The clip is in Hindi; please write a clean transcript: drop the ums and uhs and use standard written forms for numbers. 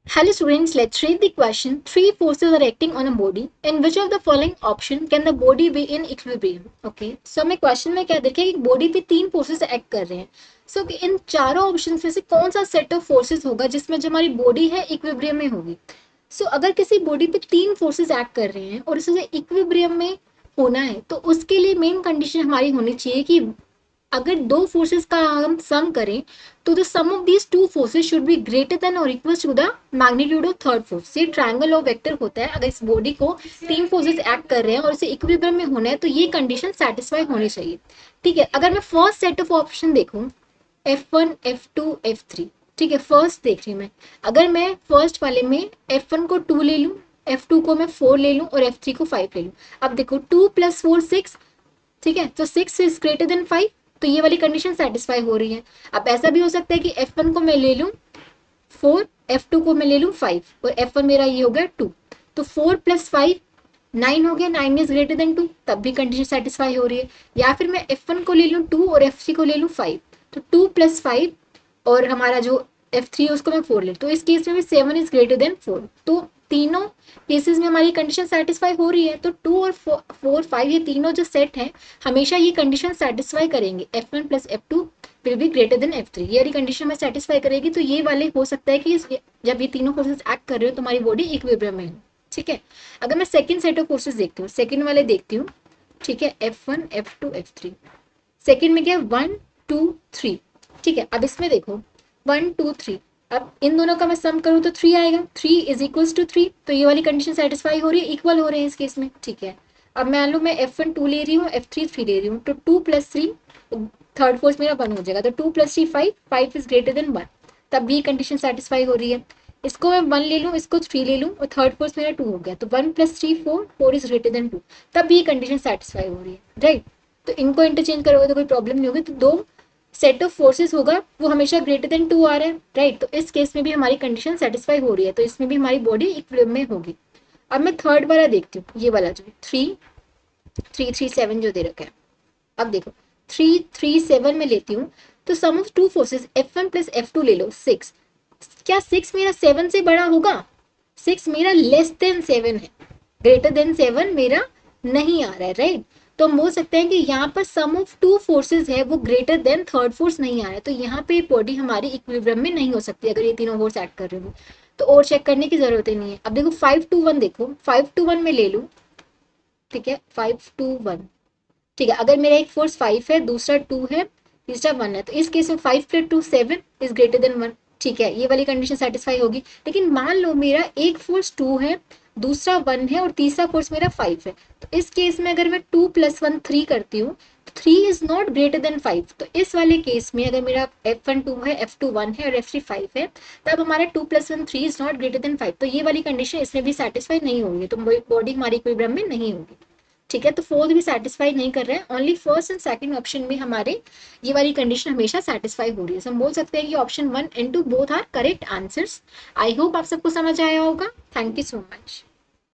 Hello students, let's read the question. Three forces are acting on a body. In which of the following option can the body be in equilibrium? Okay. So हमें क्वेश्चन में क्या देखा है कि बॉडी पे तीन फोर्सेस एक्ट कर रहे हैं. सो इन चारों ऑप्शंस में से कौन सा सेट ऑफ फोर्सेस होगा जिसमें जो हमारी बॉडी है इक्विलिब्रियम में होगी. सो अगर किसी बॉडी पे तीन फोर्सेस एक्ट कर रहे हैं और उसे इक्विलिब्रियम में होना है तो उसके लिए मेन कंडीशन हमारी होनी चाहिए कि अगर दो फोर्सेस का हम सम करें तो the sum of these two forces should be greater than और equal to the magnitude of third force. ये ट्रायंगल ऑफ वेक्टर होता है. अगर इस बॉडी को तीन फोर्सेस एक्ट कर रहे हैं और इसे इक्विलिब्रियम में होना है तो ये कंडीशन सेटिस्फाई होनी चाहिए. ठीक है. अगर मैं फर्स्ट सेट ऑफ ऑप्शन देखूं F1 F2 F3. ठीक है. फर्स्ट देख रही हूँ मैं. अगर मैं फर्स्ट वाले में F1 को 2 ले लूँ, F2 को मैं 4 ले लूँ और F3 को 5 ले लूँ. अब देखो 2 + 4 6. ठीक है. तो 6 इज ग्रेटर देन 5. तो ये वाली कंडीशन सेटिस्फाई हो रही है. अब ऐसा भी हो सकता है कि F1 को मैं ले लूँ 4, F2 को मैं ले लूँ 5 और F1 मेरा ये हो गया 2. तो 4 + 5 9 हो गया. 9 इज ग्रेटर देन 2. तब भी कंडीशन सेटिस्फाई हो रही है. या फिर मैं F1 को ले लूँ 2 और F3 को ले लूँ 5. तो 2 + 5 और हमारा जो F3 है उसको मैं 4 ले. तो इस केस में भी 7 इज ग्रेटर देन 4. तो तीनों केसेस में हमारी कंडीशन सेटिस्फाई हो रही है. तो 2 और 4 5 ये तीनों जो सेट हैं हमेशा ये कंडीशन सेटिस्फाई करेंगे. F1 + F2 will be greater then F3. ये वाली कंडीशन में सेटिस्फाई करेगी. तो ये वाले हो सकता है कि जब ये तीनों फोर्सेस एक्ट कर रहे हो तो हमारी बॉडी इक्विलिब्रियम में हो. ठीक है. अगर मैं सेकंड सेट ऑफ फोर्सेस देखती हूँ, सेकंड वाले देखती हूँ. ठीक है. F1 F2 F3. सेकंड में क्या है 1 2 3. ठीक है. अब इसमें देखो 1 2 3. अब इन दोनों का मैं सम करूँ तो 3 आएगा. 3 इज इक्वल्स टू 3. तो ये वाली कंडीशन सेटिस्फाई हो रही है, इक्वल हो रहे हैं इस केस में. ठीक है. अब मान लो मैं F1 2 ले रही हूँ, F3 3 ले रही हूँ. तो 2 + 3 थर्ड फोर्स मेरा 1 हो जाएगा. तो 2 + 3 5. 5 इज ग्रेटर देन 1. तब भी कंडीशन सेटिस्फाई हो रही है. इसको मैं 1 ले लूँ, इसको 3 ले लूँ और थर्ड फोर्स मेरा 2 हो गया. तो 1 + 3 4. 4 इज ग्रेटर देन 2. तब भी कंडीशन सेटिस्फाई हो रही है. राइट. तो इनको इंटरचेंज करोगे तो कोई प्रॉब्लम नहीं होगी. तो दो सेट ऑफ फोर्सेस होगा वो हमेशा ग्रेटर देन 2 आ रहा है. राइट. तो इस केस में भी हमारी कंडीशन सेटिस्फाई हो रही है. तो इसमें भी हमारी बॉडी इक्विलिब्रियम में होगी. अब मैं थर्ड वाला देखती हूँ. ये वाला जो 3 3 3 7 जो दे रखा है. अब देखो 3 3 7 में लेती हूँ. तो सम of two forces F1 + F2 ले लो 6. क्या 6 मेरा 7 से बड़ा होगा? 6 मेरा लेस देन 7 है. ग्रेटर देन 7 मेरा नहीं आ रहा है. राइट. तो हम बोल सकते हैं कि यहाँ पर सम ऑफ टू फोर्सेस है वो ग्रेटर देन थर्ड फोर्स नहीं आ रहा है. तो यहाँ पे बॉडी हमारी इक्विलिब्रियम में नहीं हो सकती अगर ये तीनों फोर्स एक्ट कर रहे हो. तो और चेक करने की जरूरत ही नहीं है. अब देखो 5 2 1. देखो 5 2 1 में ले लूँ. ठीक है. 5 2 1. ठीक है. अगर मेरा एक फोर्स 5 है, दूसरा 2 है, तीसरा 1 है. तो इस केस में 5 + 2 7 इज ग्रेटर देन 1. ठीक है. ये वाली कंडीशन सेटिस्फाई होगी. लेकिन मान लो मेरा एक फोर्स 2 है, दूसरा 1 है और तीसरा फोर्स मेरा 5 है. तो इस केस में अगर मैं 2 + 1 3 करती हूँ तो 3 इज नॉट ग्रेटर देन 5. तो इस वाले केस में अगर मेरा F1 2 है, F2 1 है और F3 5 है तब हमारा 2 + 1 3 इज नॉट ग्रेटर देन 5. तो ये वाली कंडीशन इसमें भी सेटिस्फाई नहीं होगी. तो बॉडी हमारी इक्विलिब्रियम में नहीं होगी. ठीक है. तो फोर्थ भी सेटिस्फाई नहीं कर रहे हैं. Only first and second option में हमारे ये वाली कंडीशन हमेशा सेटिस्फाई हो रही है. हम बोल सकते हैं कि option 1 and 2 both are correct answers. I hope आप सबको समझ आया होगा. Thank you so much.